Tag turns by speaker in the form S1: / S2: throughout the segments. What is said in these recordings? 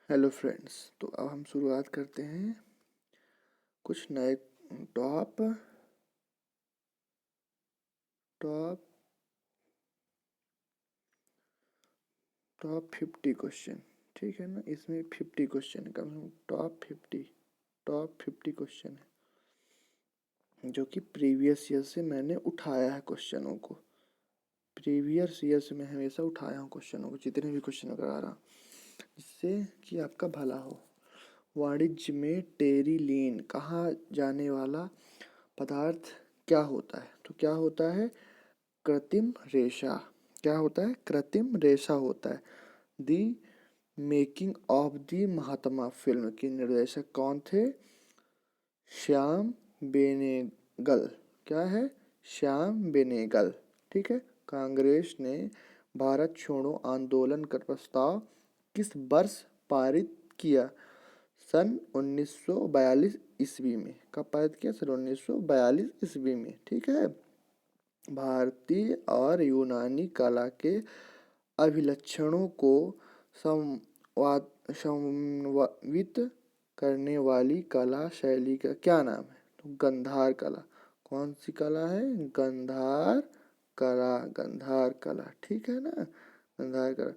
S1: Hello friends, तो अब हम शुरुआत करते हैं कुछ नए टॉप टॉप टॉप 50 क्वेश्चन। ठीक है ना, इसमें 50 क्वेश्चन है, कम से कम टॉप 50 क्वेश्चन है जो कि प्रीवियस ईयर से मैंने उठाया है क्वेश्चनों को। प्रीवियस ईयर से मैं हमेशा उठाया हूँ क्वेश्चनों को, जितने भी क्वेश्चन करा रहा, जिससे कि आपका भला हो। वाणिज्य में टेरिलीन कहा जाने वाला पदार्थ क्या होता है? तो क्या होता है? कृत्रिम रेशा। क्या होता है? कृत्रिम रेशा होता है। The making of the Mahatma film के निर्देशक कौन थे? श्याम बेनेगल। क्या है? श्याम बेनेगल। ठीक है। कांग्रेस ने भारत छोड़ो आंदोलन का प्रस्ताव किस वर्ष पारित किया? सन 1942 ईस्वी में। कब पारित किया? सन 1942 ईस्वी में। ठीक है। भारतीय और यूनानी कला के अभिलक्षणों को समन्वित करने वाली कला शैली का क्या नाम है? तो गंधार कला। कौन सी कला है? गंधार कला। गंधार कला। ठीक है ना, गंधार कला।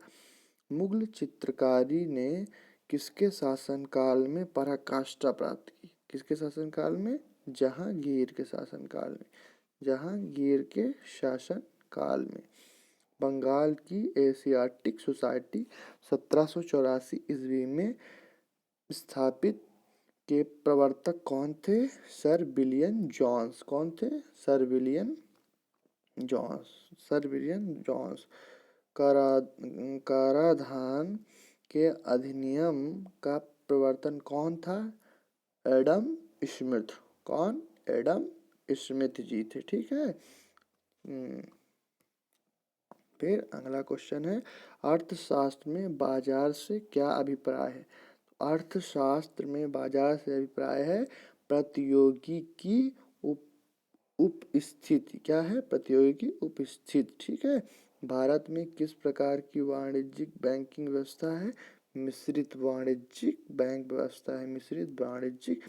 S1: मुगल चित्रकारी ने किसके शासनकाल में पराकाष्ठा प्राप्त की? किसके शासनकाल में? जहांगीर के शासनकाल में। जहांगीर के शासनकाल में। बंगाल की एशियाटिक सोसाइटी 1784 ईस्वी में स्थापित के प्रवर्तक कौन थे? Sir William Jones. कौन थे? Sir William Jones. Sir William Jones. कराधान के अधिनियम का प्रवर्तन कौन था? Adam Smith. कौन? एडम स्मिथ जी थे। ठीक है। फिर अगला क्वेश्चन है, अर्थशास्त्र में बाजार से क्या अभिप्राय है? अर्थशास्त्र में बाजार से अभिप्राय है प्रतियोगी की उपस्थिति। क्या है? प्रतियोगी की उपस्थिति। ठीक है। भारत में किस प्रकार की वाणिज्यिक बैंकिंग व्यवस्था है? मिश्रित वाणिज्यिक बैंक व्यवस्था है। मिश्रित वाणिज्यिक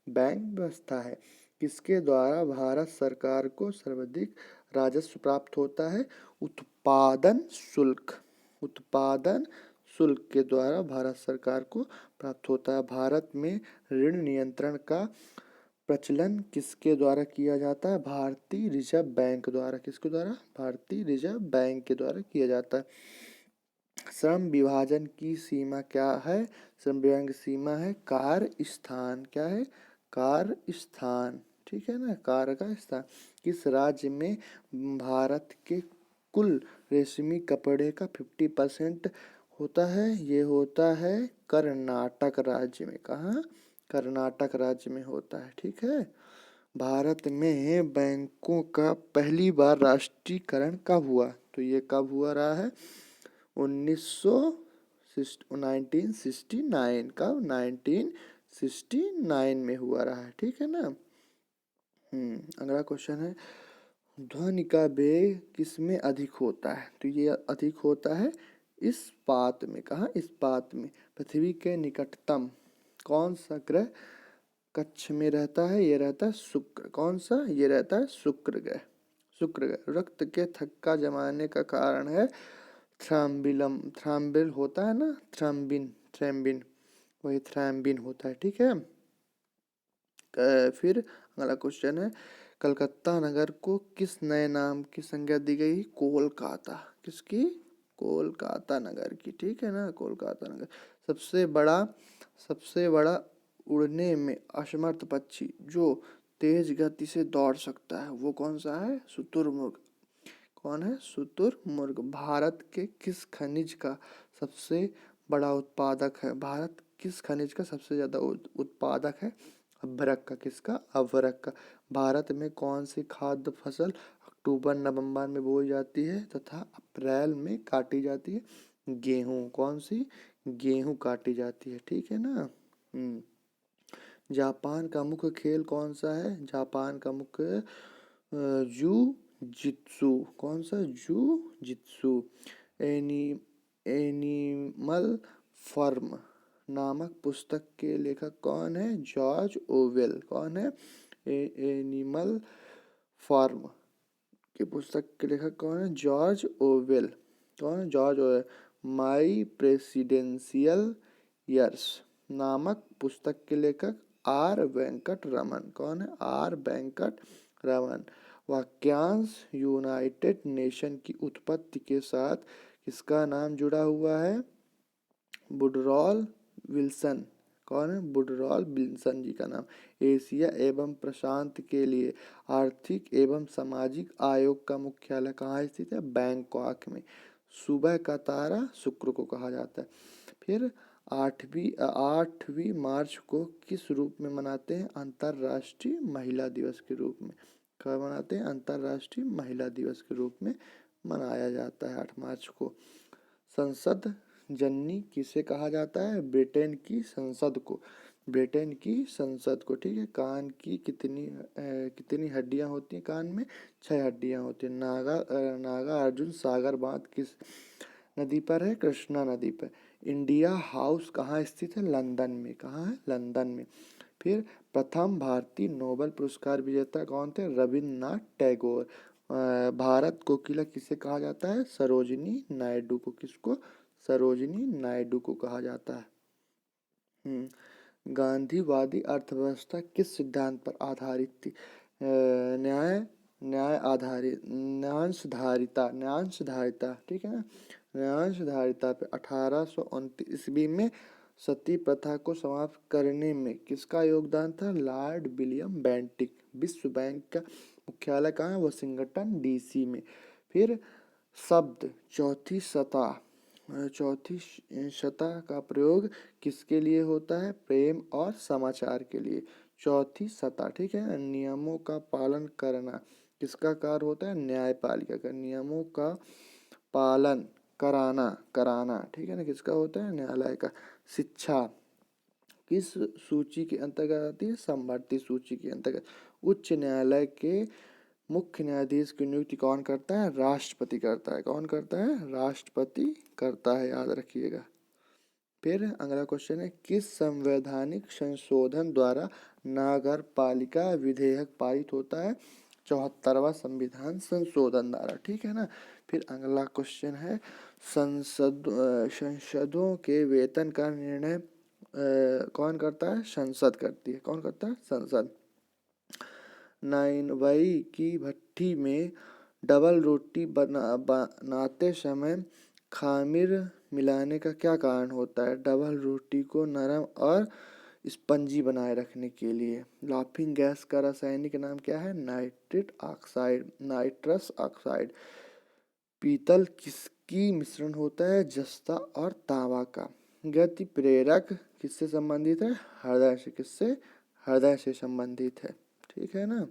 S1: बैंक व्यवस्था है। किसके द्वारा भारत सरकार को सर्वाधिक राजस्व प्राप्त होता है? उत्पादन शुल्क। उत्पादन शुल्क के द्वारा भारत सरकार को प्राप्त होता है। भारत में ऋण नियंत्रण का प्रचलन किसके द्वारा किया जाता है? भारतीय रिजर्व बैंक द्वारा। किसके द्वारा? भारतीय रिजर्व बैंक के द्वारा किया जाता है। श्रम विभाजन की सीमा क्या है? श्रम विभाजन की सीमा है कार्य स्थान। क्या है? कार्य स्थान। ठीक है ना, कार्य का स्थान। किस राज्य में भारत के कुल रेशमी कपड़े का 50% होता है? ये होता है कर्नाटक राज्य में। कहाँ? कर्नाटक राज्य में होता है। ठीक है। भारत में बैंकों का पहली बार राष्ट्रीयकरण कब हुआ? तो ये कब हुआ रहा है? 1969 का 1969 में हुआ रहा है। ठीक है ना। अगला क्वेश्चन है, ध्वनि का वेग किसमें अधिक होता है? तो ये अधिक होता है इस्पात में। कहाँ? इस्पात में। पृथ्वी के निकटतम कौन सा ग्रह कक्ष में रहता है? ये रहता है शुक्र। कौन सा? ये रहता है शुक्र ग्रह। शुक्र ग्रह। रक्त के थक्का जमाने का कारण है थ्राम्बिल होता है ना, थ्रैम्बिन वही थ्रैम्बिन होता है। ठीक है। फिर अगला क्वेश्चन है, कलकत्ता नगर को किस नए नाम की संज्ञा दी गई? कोलकाता। किसकी? कोलकाता नगर की। ठीक है ना, कोलकाता नगर। सबसे बड़ा उड़ने में असमर्थ पक्षी जो तेज गति से दौड़ सकता है वो कौन सा है? शुतुरमुर्ग। कौन है? शुतुरमुर्ग। भारत के किस खनिज का सबसे बड़ा उत्पादक है? भारत किस खनिज का सबसे ज्यादा उत्पादक है? अभ्रक का। किसका? अभ्रक का। भारत में कौन सी खाद्य फसल अक्टूबर नवंबर में बोई जाती है तथा अप्रैल में काटी जाती है? गेहूं। कौन सी? गेहूं काटी जाती है। ठीक है ना। जापान का मुख्य खेल कौन सा है? जापान का मुख्य जू जित्सु। कौन सा? जू जित्सु। Animal form. नामक पुस्तक के लेखक कौन है? George Orwell. कौन है? एनिमल फार्म की पुस्तक के लेखक कौन है? George Orwell. कौन है? George Orwell. My presidential years नामक पुस्तक के लेखक आर वेंकट रमन। कौन है? R Venkataraman. वाक्यांश यूनाइटेड नेशन की उत्पत्ति के साथ किसका नाम जुड़ा हुआ है? वुडरॉल विल्सन। कौन है? वुडरॉल विल्सन जी का नाम। एशिया एवं प्रशांत के लिए आर्थिक एवं सामाजिक आयोग का मुख्यालय कहाँ स्थित है? बैंकॉक में। सुबह का तारा शुक्र को कहा जाता है। फिर 8वीं मार्च को किस रूप में मनाते हैं? अंतर्राष्ट्रीय महिला दिवस के रूप में। कब मनाते हैं? अंतर्राष्ट्रीय महिला दिवस के रूप में मनाया जाता है 8 मार्च को। संसद जननी किसे कहा जाता है? ब्रिटेन की संसद को। ब्रिटेन की संसद को। ठीक है। कान की कितनी हड्डियां होती हैं कान में? 6 हड्डियां होती हैं। नागार्जुन सागर बांध किस नदी पर है? कृष्णा नदी पर। इंडिया हाउस कहाँ स्थित है? लंदन में। कहाँ है? लंदन में। फिर प्रथम भारतीय नोबेल पुरस्कार विजेता कौन थे? रविन्द्रनाथ टैगोर। भारत कोकिला किसे कहा जाता है? सरोजिनी नायडू को। किसको? सरोजिनी नायडू को कहा जाता है। गांधीवादी अर्थव्यवस्था किस सिद्धांत पर आधारित थी? न्याय आधारित, न्यांशधारिता। ठीक है ना। न्यांशधारिता पे 1829 ईस्वी में सती प्रथा को समाप्त करने में किसका योगदान था? Lord William Bentinck. विश्व बैंक का मुख्यालय कहाँ है? वाशिंगटन डीसी में। फिर शब्द चौथी शता का प्रयोग किसके लिए होता है? प्रेम और समाचार के लिए। चौथी सता। ठीक है। नियमों का पालन करना किसका कार्य होता है? न्यायपालिका का। नियमों का पालन कराना ठीक है ना, किसका होता है? न्यायालय का। शिक्षा किस सूची के अंतर्गत आती है? समवर्ती सूची के अंतर्गत। उच्च न्यायालय के मुख्य न्यायाधीश की नियुक्ति कौन करता है? राष्ट्रपति करता है। कौन करता है? राष्ट्रपति करता है, याद रखिएगा। फिर अगला क्वेश्चन है, किस संवैधानिक संशोधन द्वारा नगरपालिका विधेयक पारित होता है? 74वां संविधान संशोधन द्वारा। ठीक है ना। फिर अगला क्वेश्चन है, संसदों के वेतन का निर्णय कौन करता है? संसद करती है। कौन करता है? संसद। 9वीं की भट्टी में डबल रोटी बनाते समय खामिर मिलाने का क्या कारण होता है? डबल रोटी को नरम और स्पंजी बनाए रखने के लिए। लाफिंग गैस का रासायनिक नाम क्या है? Nitrous oxide. पीतल किसकी मिश्रण होता है? जस्ता और तांबा का। गति प्रेरक किससे संबंधित है? हृदय से। किससे? हृदय से संबंधित है। ठीक है ना।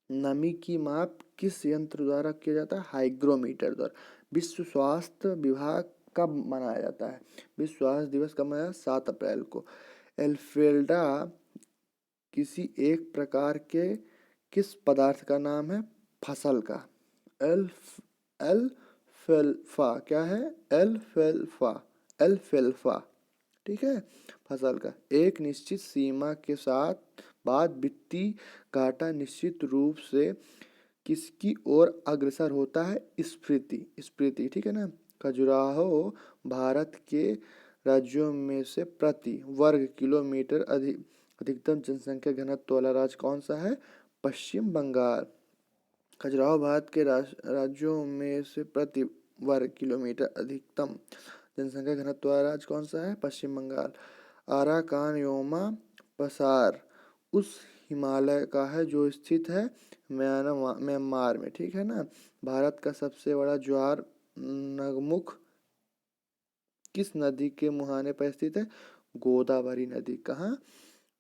S1: नमी की माप किस यंत्र द्वारा किया जाता है? हाइग्रोमीटर द्वारा। विश्व स्वास्थ्य विभाग कब मनाया जाता है? विश्व स्वास्थ्य दिवस कब मनाया? 7 अप्रैल को। एल्फेल्डा किसी एक प्रकार के किस पदार्थ का नाम है? फसल का। एल्फेल्फा क्या है? एल्फेल्फा ठीक है, फसल का। एक निश्चित सीमा के साथ बाद वित्तीय घाटा निश्चित रूप से किसकी ओर अग्रसर होता है? स्फीति ठीक है ना। खजुराहो भारत के राज्यों में से प्रति वर्ग किलोमीटर अधिकतम जनसंख्या घनत्व वाला राज्य कौन सा है? पश्चिम बंगाल। खजुराहो भारत के राज्यों में से प्रति वर्ग किलोमीटर अधिकतम जनसंख्या घनत्व वाला राज्य कौन सा है? पश्चिम बंगाल। अराकानयोमा पसार उस हिमालय का है जो स्थित है म्यांमार में। ठीक है ना। भारत का सबसे बड़ा ज्वार नगमुख किस नदी के मुहाने पर स्थित है? गोदावरी नदी। कहाँ?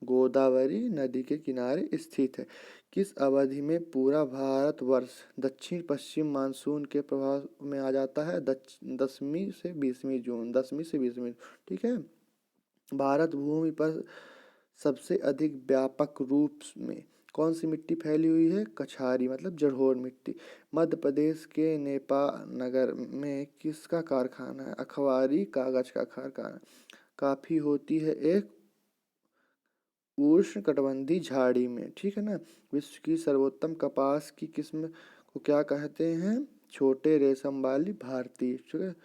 S1: गोदावरी नदी के किनारे स्थित है। किस अवधि में पूरा भारतवर्ष दक्षिण पश्चिम मानसून के प्रभाव में आ जाता है? 10वीं से 20वीं जून। 10वीं से 20वीं। ठीक है। भारत भूमि पर सबसे अधिक व्यापक रूप में कौन सी मिट्टी फैली हुई है? कछारी मतलब जड़ोड़ मिट्टी। मध्य प्रदेश के नेपा नगर में किसका कारखाना है? अखबारी कागज का कारखाना। कॉफी होती है एक उष्णकटिबंधीय झाड़ी में, ठीक है ना। विश्व की सर्वोत्तम कपास की किस्म को क्या कहते हैं? छोटे रेशम वाली भारतीय, ठीक है।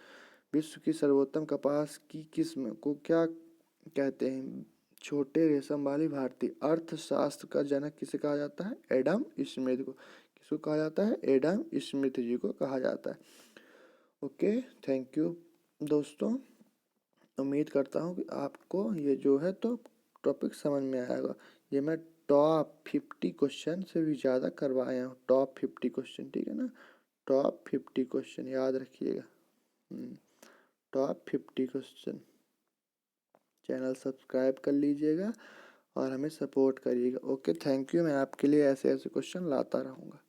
S1: विश्व की सर्वोत्तम कपास की किस्म को क्या कहते हैं? छोटे रेशम वाली भारतीय। अर्थशास्त्र का जनक किसे कहा जाता है? एडम स्मिथ को। किसको कहा जाता है? एडम स्मिथ जी को कहा जाता है। ओके, थैंक यू दोस्तों। उम्मीद करता हूँ कि आपको ये जो है तो टॉपिक समझ में आएगा। ये मैं टॉप 50 क्वेश्चन से भी ज़्यादा करवाया हूँ, टॉप 50 क्वेश्चन, ठीक है ना। टॉप 50 क्वेश्चन याद रखिएगा। Top 50 question. चैनल सब्सक्राइब कर लीजिएगा और हमें सपोर्ट करिएगा। Okay, thank you. मैं आपके लिए ऐसे ऐसे क्वेश्चन लाता रहूँगा।